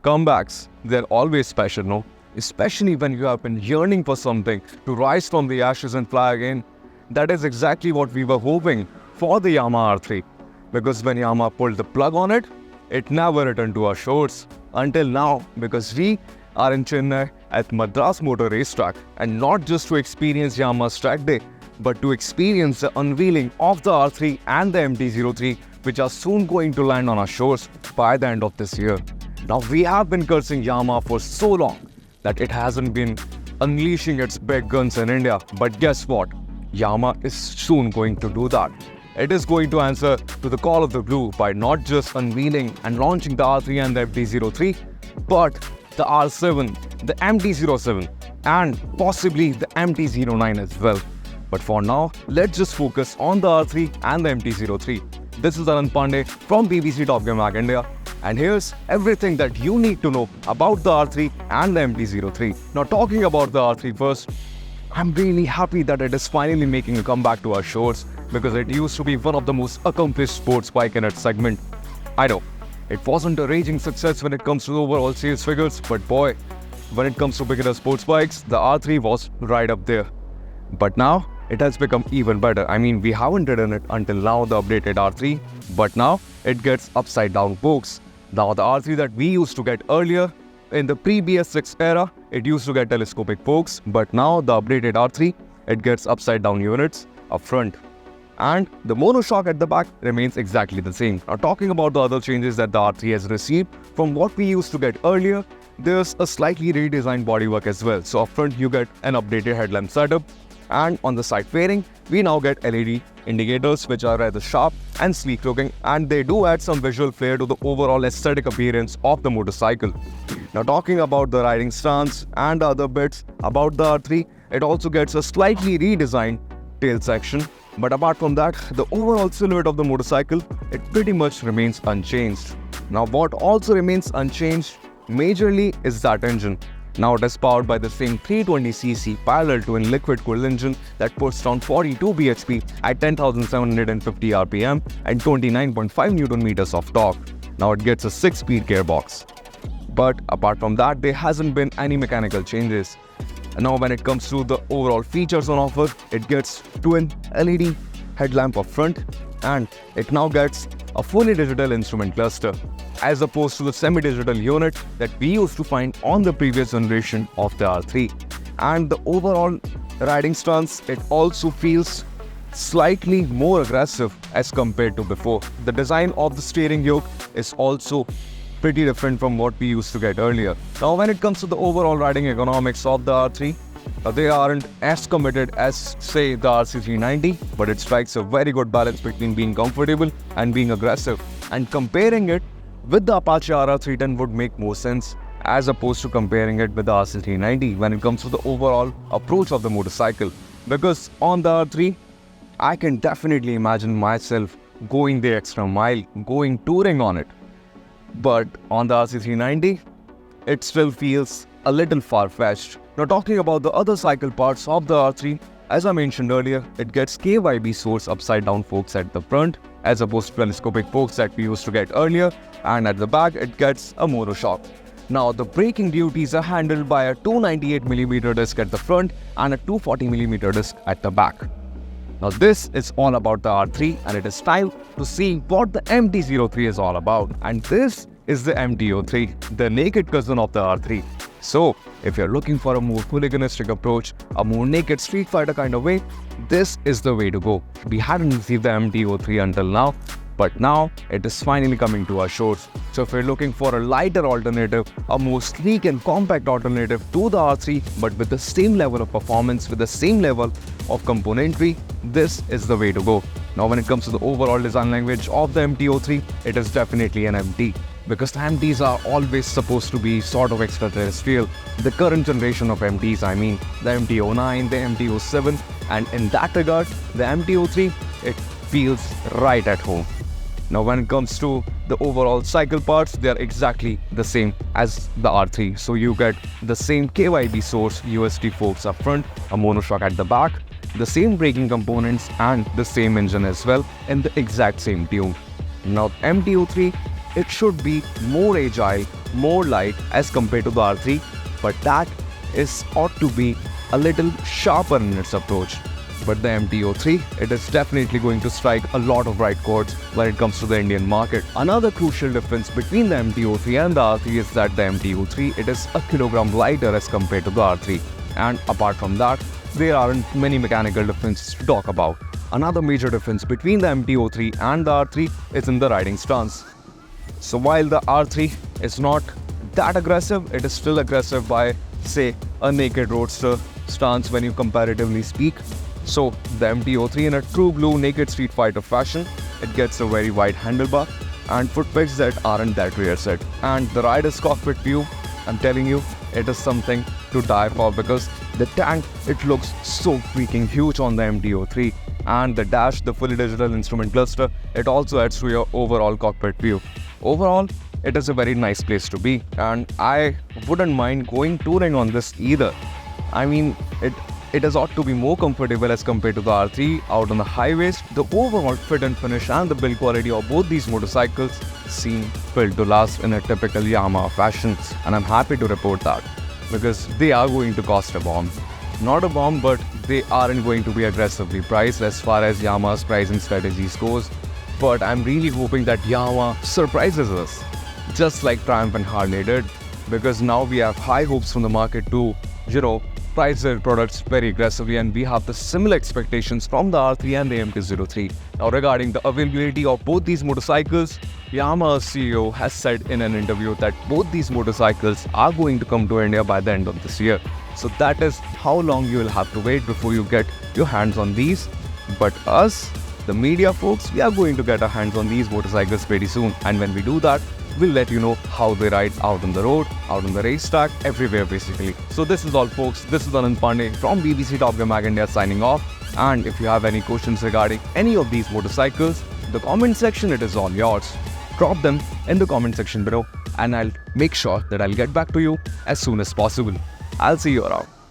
Comebacks, they're always special, no? Especially when you have been yearning for something to rise from the ashes and fly again. That is exactly what we were hoping for the Yamaha R3. Because when Yamaha pulled the plug on it, it never returned to our shores. Until now, because we are in Chennai at Madras Motor Racetrack, and not just to experience Yamaha's track day, but to experience the unveiling of the R3 and the MT-03, which are soon going to land on our shores by the end of this year. Now, we have been cursing Yamaha for so long that it hasn't been unleashing its big guns in India. But guess what? Yamaha is soon going to do that. It is going to answer to the call of the blue by not just unveiling and launching the R3 and the MT-03, but the R7, the MT-07, and possibly the MT-09 as well. But for now, let's just focus on the R3 and the MT-03. This is Anand Pandey from BBC Top Gear Mag India, and here's everything that you need to know about the R3 and the MT-03. Now, talking about the R3 first, I'm really happy that it is finally making a comeback to our shores, because it used to be one of the most accomplished sports bike in its segment. I know, it wasn't a raging success when it comes to overall sales figures, but boy, when it comes to beginner sports bikes, the R3 was right up there. But now, it has become even better. I mean, we haven't ridden it until now, the updated R3, but now it gets upside down spokes. Now, the R3 that we used to get earlier, in the pre-BS6 era, it used to get telescopic spokes, but now the updated R3, it gets upside down units up front. And the monoshock at the back remains exactly the same. Now, talking about the other changes that the R3 has received from what we used to get earlier, there's a slightly redesigned bodywork as well. So up front, you get an updated headlamp setup, and on the side fairing, we now get LED indicators, which are rather sharp and sleek looking, and they do add some visual flair to the overall aesthetic appearance of the motorcycle. Now, talking about the riding stance and other bits about the R3, it also gets a slightly redesigned tail section. But apart from that, the overall silhouette of the motorcycle, it pretty much remains unchanged. Now, what also remains unchanged majorly is that engine. Now, it is powered by the same 320cc parallel twin liquid-cooled engine that puts down 42 bhp at 10,750 rpm and 29.5 Nm of torque. Now, it gets a 6-speed gearbox. But apart from that, there hasn't been any mechanical changes. Now, when it comes to the overall features on offer, it gets twin LED headlamp up front, and it now gets a fully digital instrument cluster, as opposed to the semi-digital unit that we used to find on the previous generation of the R3. And the overall riding stance, it also feels slightly more aggressive as compared to before. The design of the steering yoke is also pretty different from what we used to get earlier. Now, when it comes to the overall riding economics of the R3, they aren't as committed as, say, the RC390, but it strikes a very good balance between being comfortable and being aggressive. And comparing it with the Apache RR310 would make more sense, as opposed to comparing it with the RC390 when it comes to the overall approach of the motorcycle. Because on the R3, I can definitely imagine myself going the extra mile, going touring on it. But on the RC390, it still feels a little far-fetched. Now, talking about the other cycle parts of the R3, as I mentioned earlier, it gets KYB source upside-down forks at the front, as opposed to telescopic forks that we used to get earlier, and at the back, it gets a monoshock. Now, the braking duties are handled by a 298mm disc at the front and a 240mm disc at the back. Now, this is all about the R3, and it is time to see what the MT-03 is all about. And this is the MT-03, the naked cousin of the R3. So, if you're looking for a more hooliganistic approach, a more naked street fighter kind of way, this is the way to go. We hadn't received the MT-03 until now, but now it is finally coming to our shores. So if you're looking for a lighter alternative, a more sleek and compact alternative to the R3, but with the same level of performance, with the same level of componentry, this is the way to go. Now, when it comes to the overall design language of the MT-03, it is definitely an MT. Because the MTs are always supposed to be sort of extraterrestrial. The current generation of MTs, I mean, the MT-09, the MT-07, and in that regard, the MT-03, it feels right at home. Now, when it comes to the overall cycle parts, they are exactly the same as the R3. So you get the same KYB source USD forks up front, a monoshock at the back, the same braking components, and the same engine as well in the exact same tune. Now, MT-03 it should be more agile, more light as compared to the R3, but that ought to be a little sharper in its approach. But the MT03, it is definitely going to strike a lot of right chords when it comes to the Indian market. Another crucial difference between the MT03 and the R3 is that the MT03, it is a kilogram lighter as compared to the R3. And apart from that, there aren't many mechanical differences to talk about. Another major difference between the MT03 and the R3 is in the riding stance. So while the R3 is not that aggressive, it is still aggressive by, say, a naked roadster stance when you comparatively speak. So the MT03 in a true blue naked street fighter fashion, it gets a very wide handlebar and foot pegs that aren't that rear set. And the rider's cockpit view, I'm telling you, it is something to die for, because the tank, it looks so freaking huge on the MT03. And the dash, the fully digital instrument cluster, it also adds to your overall cockpit view. Overall, it is a very nice place to be, and I wouldn't mind going touring on this either. I mean, it is ought to be more comfortable as compared to the R3 out on the highways. The overall fit and finish and the build quality of both these motorcycles seem built to last in a typical Yamaha fashion, and I'm happy to report that, because they are going to cost a bomb. Not a bomb, but they aren't going to be aggressively priced as far as Yamaha's pricing strategies goes. But I'm really hoping that Yamaha surprises us, just like Triumph and Harley did, because now we have high hopes from the market to, price their products very aggressively, and we have the similar expectations from the R3 and the MT-03. Now regarding the availability of both these motorcycles, Yamaha's CEO has said in an interview that both these motorcycles are going to come to India by the end of this year. So that is how long you will have to wait before you get your hands on these. But us, the media folks, we are going to get our hands on these motorcycles pretty soon. And when we do that, we'll let you know how they ride out on the road, out on the racetrack, everywhere basically. So this is all folks, this is Anand Pandey from BBC Top Gear Mag India signing off. And if you have any questions regarding any of these motorcycles, the comment section, it is all yours. Drop them in the comment section below and I'll make sure that I'll get back to you as soon as possible. I'll see you around.